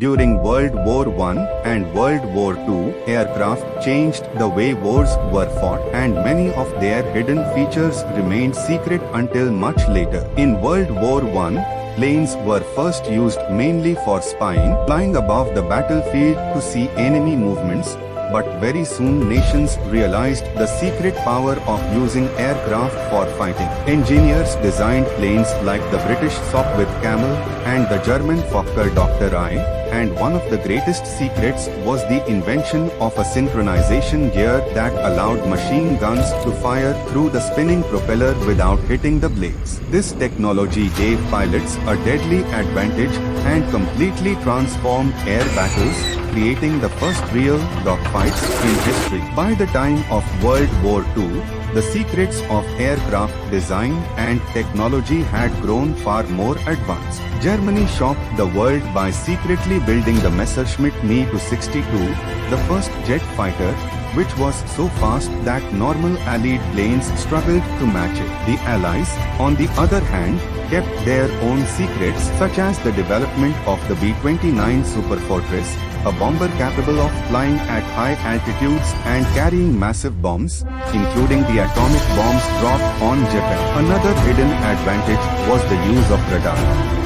During World War I and World War II, aircraft changed the way wars were fought, and many of their hidden features remained secret until much later. In World War I, planes were first used mainly for spying, flying above the battlefield to see enemy movements. But very soon nations realized the secret power of using aircraft for fighting. Engineers designed planes like the British Sopwith Camel and the German Fokker Dr. I, and one of the greatest secrets was the invention of a synchronization gear that allowed machine guns to fire through the spinning propeller without hitting the blades. This technology gave pilots a deadly advantage and completely transformed air battles, creating the first real dogfights in history. By the time of World War II, the secrets of aircraft design and technology had grown far more advanced. Germany shocked the world by secretly building the Messerschmitt Me 262, the first jet fighter, which was so fast that normal Allied planes struggled to match it. The Allies, on the other hand, kept their own secrets, such as the development of the B-29 Superfortress, a bomber capable of flying at high altitudes and carrying massive bombs, including the atomic bombs dropped on Japan. Another hidden advantage was the use of radar,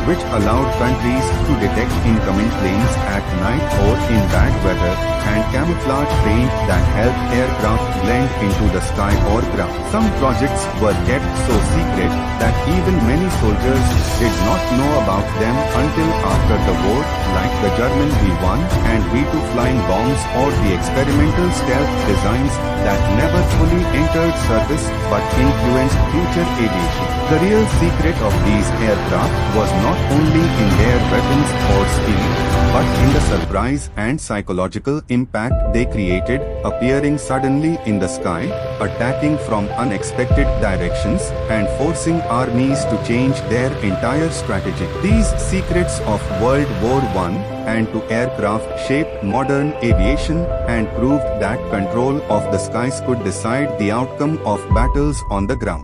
which allowed countries to detect incoming planes at night or in bad weather, and camouflage paint that helped aircraft blend into the sky or ground. Some projects were kept so secret that even many soldiers did not know about them until after the war, like the German V-1 and V-2 flying bombs or the experimental stealth designs that never fully entered service but influenced future aviation. The real secret of these aircraft was not only in their weapons or speed, but in the surprise and psychological impact they created, appearing suddenly in the sky, attacking from unexpected directions, and forcing armies to change their entire strategy. These secrets of World War I and to aircraft shaped modern aviation and proved that control of the skies could decide the outcome of battles on the ground.